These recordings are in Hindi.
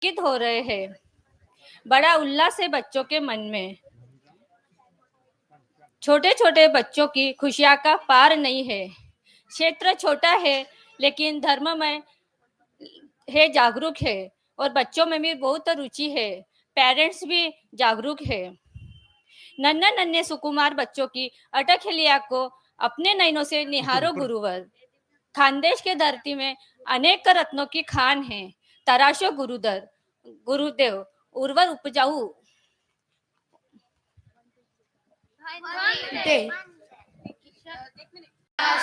पुलकित हो रहे हैं। बड़ा उल्लास है बच्चों के मन में। छोटे छोटे बच्चों की खुशियां का पार नहीं है। क्षेत्र छोटा है लेकिन धर्ममय है, जागरूक है, और बच्चों में भी बहुत रुचि है। पेरेंट्स भी जागरूक है। नन्हे नन्हे सुकुमार बच्चों की अटकलिया को अपने नयनों से निहारो गुरुवर। खानदेश के धरती में अनेक रत्नों की खान है। तराशो गुरुदर गुरुदेव उर्वर उपजाऊ दे।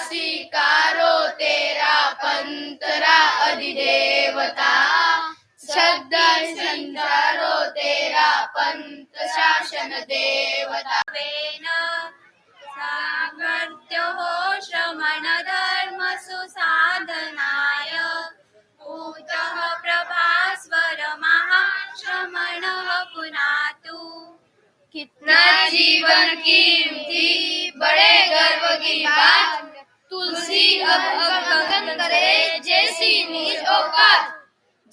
स्वीकारो तेरा पंतरा अधिदेवता, श्रद्धा संचारो तेरा पंत शासन देवता। सामर्थ्य हो श्रमण धर्म सुसाधनाय, पूतः प्रभास्वर महाश्रमण पुनातु। कितना जीवन कीमती, बड़े गर्व की बात, तुलसी अब गगन करे जैसी निज औकात।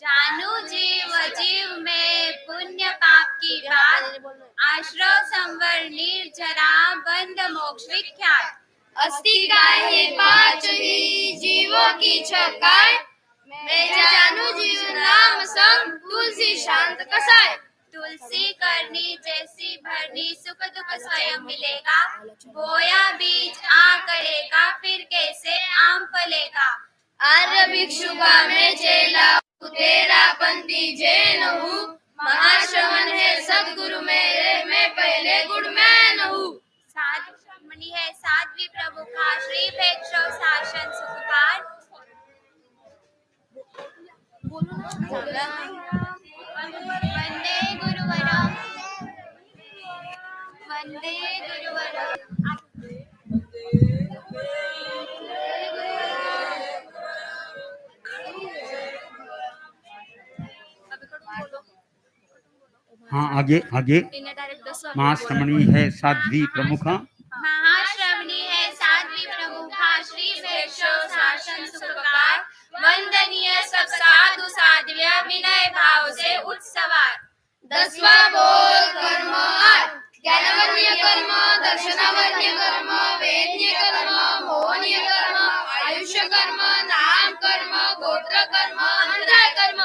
जानू जीव जीव में पुण्य पाप की बात, आश्रव संवर निर्जरा बंद मोक्ष विख्यात। अस्ति गाहे पांच ही जीवों की छकाय, मैं जानू जीव नाम संग तुलसी शांत कसाय। तुलसी करनी जैसी भरनी, सुख दुख स्वयं मिलेगा। बोया बीज आ करेगा, फिर कैसे आम फलेगा। आर्य भिक्षु का मैं चेला हूँ, तेरा पंथी जैन हूँ। महाश्रमण है सदगुरु मेरे, मैं पहले गुणमैन हूँ। साधमणि है साध्वी प्रमुखा, श्री भेक्षो शासन सुखकार। वंदे गुरुवरम, वंदे गुरुवरम। हाँ, आगे आगे। महाश्रमणी है साध्वी प्रमुखा, महाश्रमणी है साध्वी प्रमुखा, श्री भेक्षो शासन सुखकार। वंदनीय सब साधु साध्व्य, विनय भाव से उठ सवार। 10वां बोल कर्म 8, ज्ञानवर्ण्य कर्म, दर्शनावर्ण्य कर्म, वेद्य कर्म, मोहनीय कर्म, आयुष्य कर्म, नाम कर्म, गोत्र कर्म, अंतराय कर्म।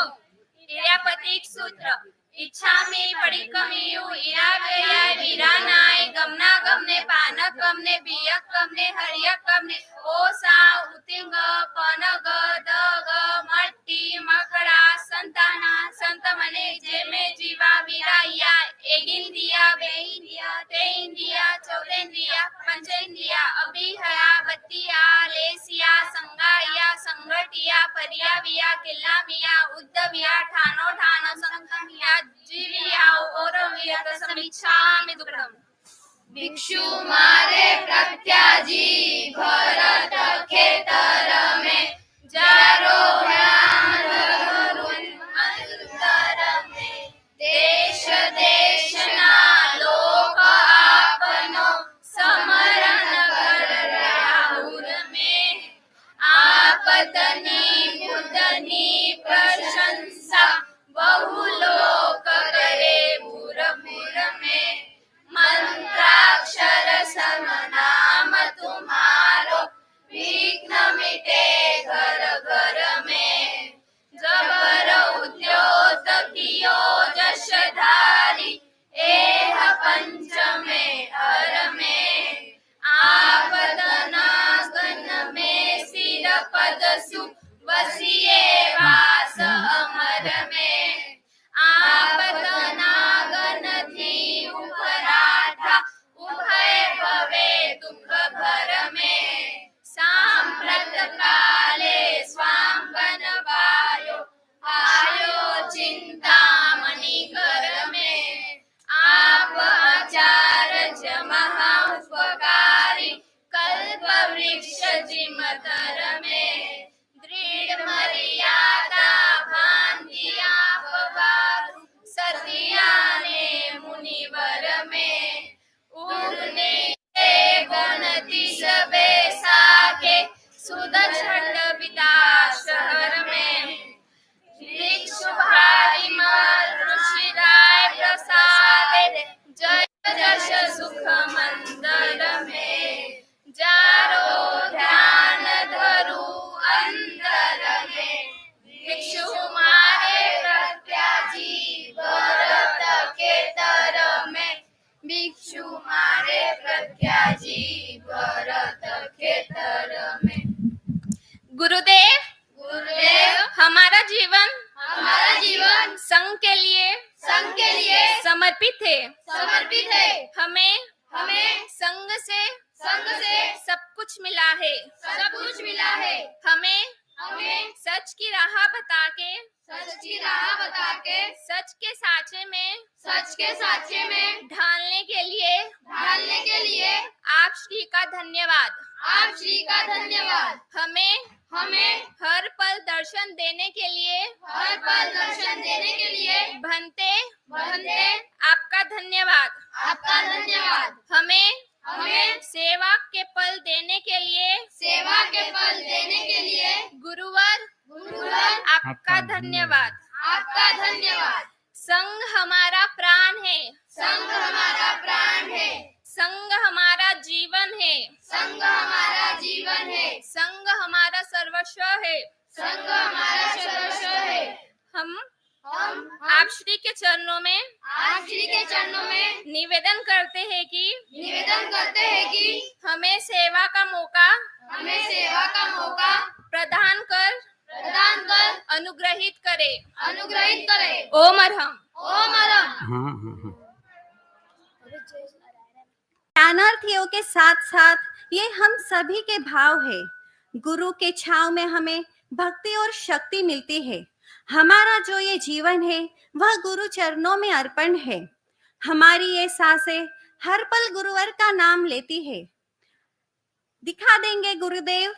इरापतिक सूत्र। इच्छा में पड़ी कमियों, इरा गया वीरा नाय, गमना गमने पानक गमने बियक गमने हरियक गमने, ओ सा उतिंग पनग दग मट्टी मकड़ा संताना संत मने जे में जीवा वीराया। एगिंदिया बेहिंदिया तेइंदिया चौदेंदिया पंचेंदिया अभिहया बत्तिया लेसिया संगाया संगटिया परियाविया किल्लामिया उद्दविया ठानो ठानो संगमिया जीविया औरविया तसमिच्छामि दुक्कडम। भिक्षु मारे प्रत्याजी भरत खेतर में, जारो अंतर में। देश देश ना लोक आपनो, समरण कर राहुल में। आपतनी बुद्धनी प्रशंसा, बहु लोक करे भूर भूर में। मंत्राक्षर सम नाम तुम्हारो, विघ्न मिटे घर घर में। जब संघ के लिए समर्पित है। हमें संघ से सब कुछ मिला है। हमें सच की राह बता के सच के साँचे में ढालने के लिए आप श्री का धन्यवाद। हमें हर पल दर्शन देने के लिए भंते आपका धन्यवाद। हमें सेवा के पल देने के लिए गुरुवर आपका धन्यवाद। संघ हमारा प्राण है। संघ हमारा जीवन है। संघ हमारा सर्वस्व है। हम आप श्री के चरणों में निवेदन करते हैं कि हमें सेवा का मौका प्रदान कर अनुग्रहित करे। ओम अरहम। हाँ। ज्ञानार्थियों के साथ साथ ये हम सभी के भाव है। गुरु के छाव में हमें भक्ति और शक्ति मिलती है। हमारा जो ये जीवन है वह गुरु चरणों में अर्पण है। हमारी ये सांसें हर पल गुरुवर का नाम लेती है। दिखा देंगे गुरुदेव,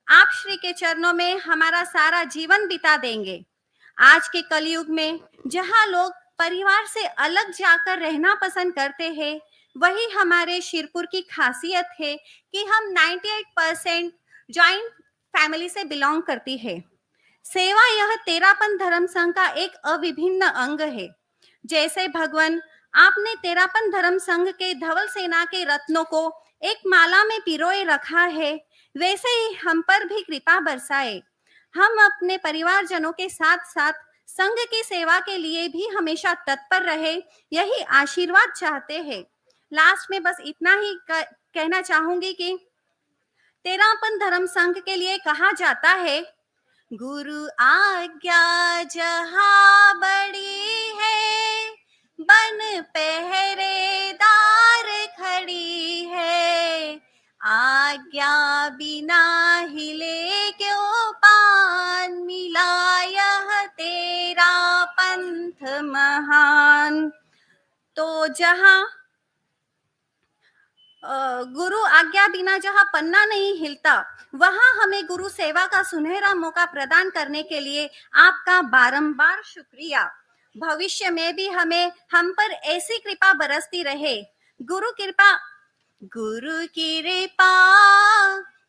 आप श्री के चरणों में हमारा सारा जीवन बिता देंगे। आज के कलयुग में जहाँ लोग परिवार से अलग जाकर रहना पसंद करते हैं, वही हमारे शिरपुर की खासियत है कि हम 98% जॉइंट फैमिली से बिलोंग करती है। सेवा यह तेरापन धर्म संघ का एक अविभिन्न अंग है। जैसे भगवान आपने तेरापन धर्म संघ के धवल सेना के रत्नों को एक माला में पिरोए रखा है, वैसे ही हम पर भी कृपा बरसाए। हम अपने परिवारजनों के साथ साथ संघ की सेवा के लिए भी हमेशा तत्पर रहे, यही आशीर्वाद चाहते हैं। लास्ट में बस इतना ही कहना चाहूंगी कि तेरापन धर्म संघ के लिए कहा जाता है, गुरु आज्ञा जहाँ बड़ी है, बन पहरेदार खड़ी है, आज्ञा बिना हिले क्यों पान, मिला यह तेरा पंथ महान। तो जहाँ गुरु आज्ञा बिना जहाँ पन्ना नहीं हिलता, वहां हमें गुरु सेवा का सुनहरा मौका प्रदान करने के लिए आपका बारंबार शुक्रिया। भविष्य में भी हम पर ऐसी कृपा बरसती रहे। गुरु कृपा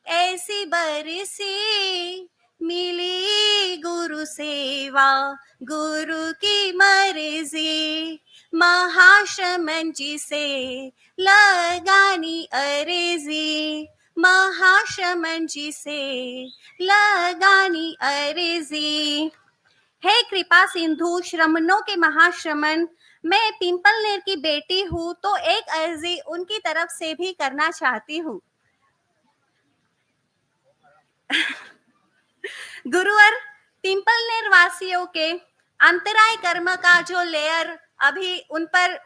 ऐसी बरसी, मिली गुरु सेवा गुरु की मर्जी, महाश्रमण जी से लगानी अर्जी, महाश्रमण जी से लगानी अर्जी। हे कृपा सिंधु श्रमणों के महाश्रमण, मैं पिंपलनेर की बेटी हूँ, तो एक अर्जी उनकी तरफ से भी करना चाहती हूँ। गुरुवर, पिंपलनेर वासियों के अंतराय कर्म का जो लेयर अभी उन पर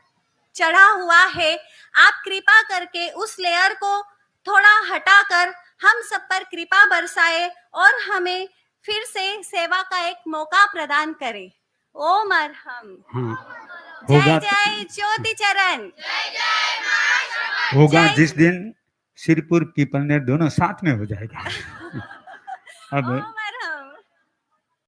चढ़ा हुआ है, आप कृपा करके उस लेयर को थोड़ा हटाकर हम सब पर कृपा बरसाए और हमें फिर से सेवा का एक मौका प्रदान करे। ओम अरहम। जय जय ज्योति चरण। होगा जिस दिन सिरपुर पीपलनेर दोनों साथ में हो जाएगा। अब